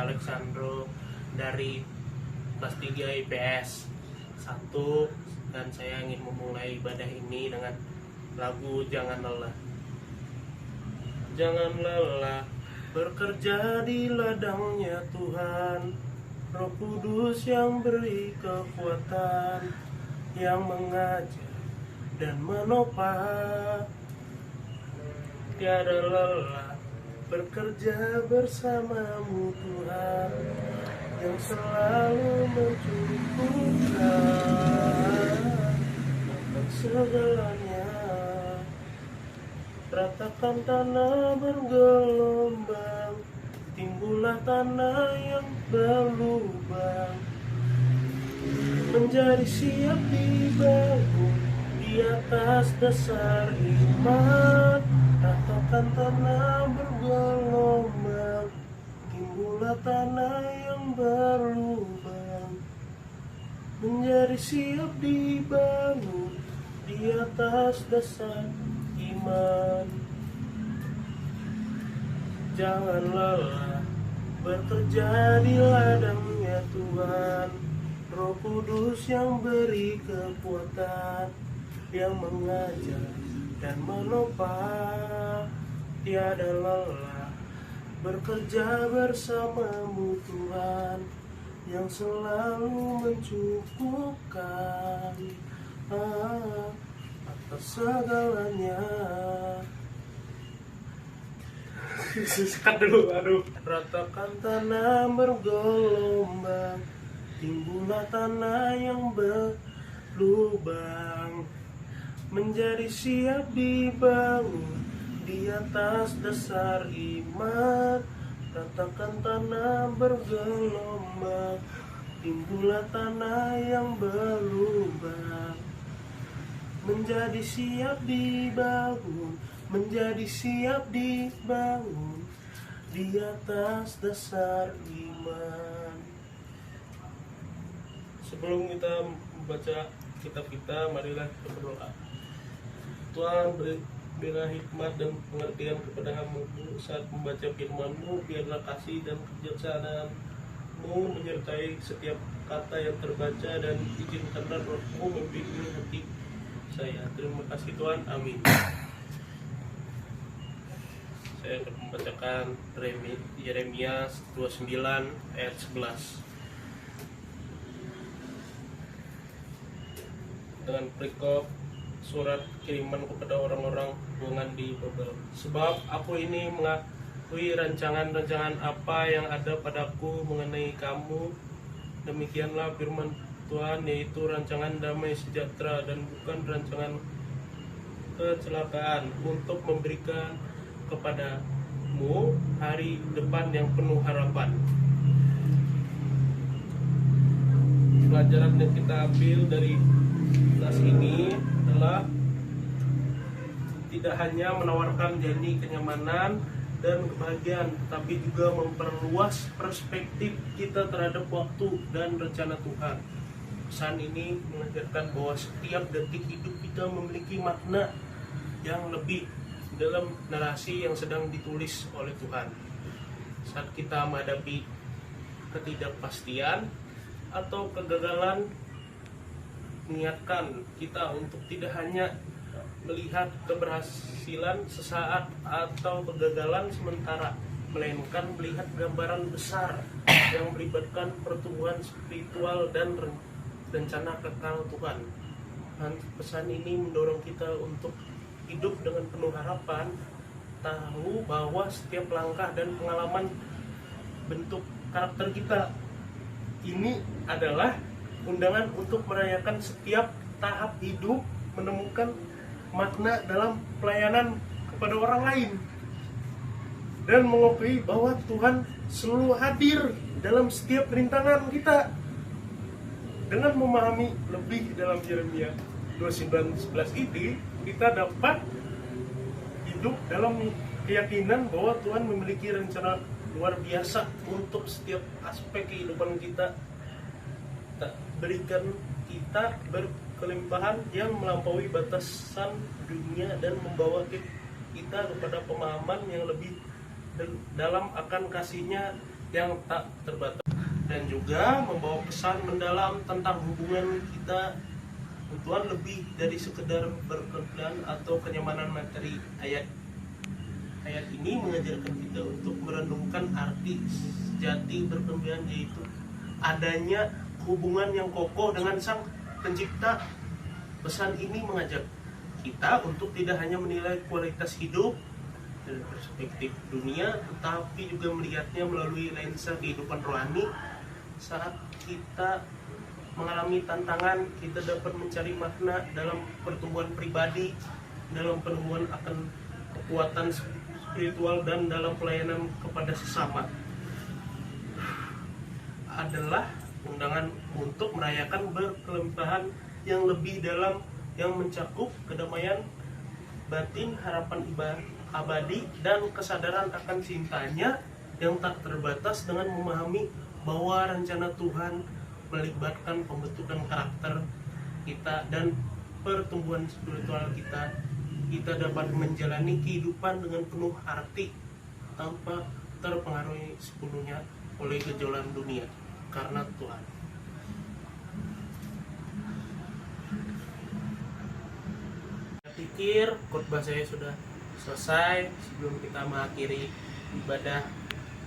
saya Alexandro dari kelas 3 IPS 1, dan saya ingin memulai ibadah ini dengan lagu Jangan Lelah. Jangan lelah bekerja di ladangnya Tuhan, Roh Kudus yang beri kekuatan, yang mengajar dan menopang. Tiada lelah bekerja bersamamu Tuhan, yang selalu mencukupkan segalanya. Ratakan tanah bergelombang, timbullah tanah yang berlubang, menjadi siap dibangun di atas dasar iman. Ratakan tanah bergelombang, timbullah tanah yang berlubang, menjadi siap dibangun di atas dasar iman. Jangan lelah bekerja di ladangnya Tuhan, Roh Kudus yang beri kekuatan, yang mengajar dan menopang. Tiada lelah bekerja bersamamu Tuhan, yang selalu mencukupkan atas segalanya. Sekat dulu, aduh. Ratakan tanah bergelombang, timbullah tanah yang berlubang, menjadi siap dibangun di atas dasar iman. Ratakan tanah bergelombang, timbullah tanah yang berlubang, menjadi siap dibangun, menjadi siap dibangun di atas dasar iman. Sebelum kita membaca kitab kita, marilah kita berdoa. Tuhan, berilah hikmat dan pengertian kepada hamba-Mu saat membaca firman-Mu. Biarlah kasih dan kebijaksanaan-Mu menyertai setiap kata yang terbaca, dan izinkanlah Roh-Mu membimbing hati saya. Terima kasih Tuhan, amin. Saya akan membacakan Yeremia 29 ayat 11 dengan perikop surat kiriman kepada orang-orang buangan di Babel. Sebab aku ini mengakui rancangan-rancangan apa yang ada padaku mengenai kamu, demikianlah firman Tuhan, yaitu rancangan damai sejahtera dan bukan rancangan kecelakaan, untuk memberikan kepadamu hari depan yang penuh harapan. Pelajaran yang kita ambil dari kelas ini adalah tidak hanya menawarkan janji kenyamanan dan kebahagiaan, tapi juga memperluas perspektif kita terhadap waktu dan rencana Tuhan. Pesan ini mengajarkan bahwa setiap detik hidup kita memiliki makna yang lebih dalam narasi yang sedang ditulis oleh Tuhan. Saat kita menghadapi ketidakpastian atau kegagalan, mengingatkan kita untuk tidak hanya melihat keberhasilan sesaat atau kegagalan sementara, melainkan melihat gambaran besar yang melibatkan pertumbuhan spiritual dan rencana kekal Tuhan. Dan pesan ini mendorong kita untuk hidup dengan penuh harapan, tahu bahwa setiap langkah dan pengalaman bentuk karakter kita. Ini adalah undangan untuk merayakan setiap tahap hidup, menemukan makna dalam pelayanan kepada orang lain, dan mengakui bahwa Tuhan selalu hadir dalam setiap rintangan kita. Dengan memahami lebih dalam Yeremia 29:11 ini, kita dapat hidup dalam keyakinan bahwa Tuhan memiliki rencana luar biasa untuk setiap aspek kehidupan kita. Berikan kita berkelimpahan yang melampaui batasan dunia dan membawa kita kepada pemahaman yang lebih dalam akan kasih-Nya yang tak terbatas, dan juga membawa pesan mendalam tentang hubungan kita Tuhan lebih dari sekedar berkenan atau kenyamanan materi. Ayat ini mengajarkan kita untuk merenungkan arti sejati berkembang, yaitu adanya hubungan yang kokoh dengan Sang Pencipta. Pesan ini mengajak kita untuk tidak hanya menilai kualitas hidup dari perspektif dunia, tetapi juga melihatnya melalui lensa kehidupan rohani. Saat kita mengalami tantangan, kita dapat mencari makna dalam pertumbuhan pribadi, dalam penemuan akan kekuatan spiritual, dan dalam pelayanan kepada sesama. Adalah undangan untuk merayakan berkelimpahan yang lebih dalam, yang mencakup kedamaian batin, harapan abadi, dan kesadaran akan cintanya yang tak terbatas, dengan memahami bahwa rencana Tuhan melibatkan pembentukan karakter kita dan pertumbuhan spiritual kita. Kita dapat menjalani kehidupan dengan penuh arti tanpa terpengaruhi sepenuhnya oleh gejolak dunia, karena Tuhan. Saya pikir khotbah saya sudah selesai. Sebelum kita mengakhiri ibadah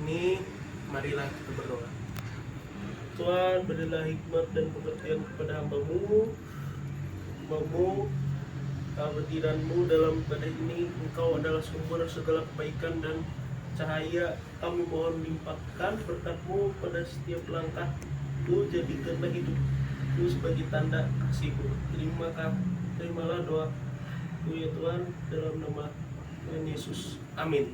ini, marilah kita berdoa. Tuhan, berilah hikmat dan pengertian kepada hamba-Mu kehadiran-Mu dalam ibadah ini. Engkau adalah sumber segala kebaikan dan cahaya. Kami mohon limpahkan berkat-Mu pada setiap langkah. Ku jadikanlah hidup-Ku sebagai tanda kasih-Mu. Terimalah doa-Ku ya Tuhan, dalam nama Tuhan Yesus. Amin.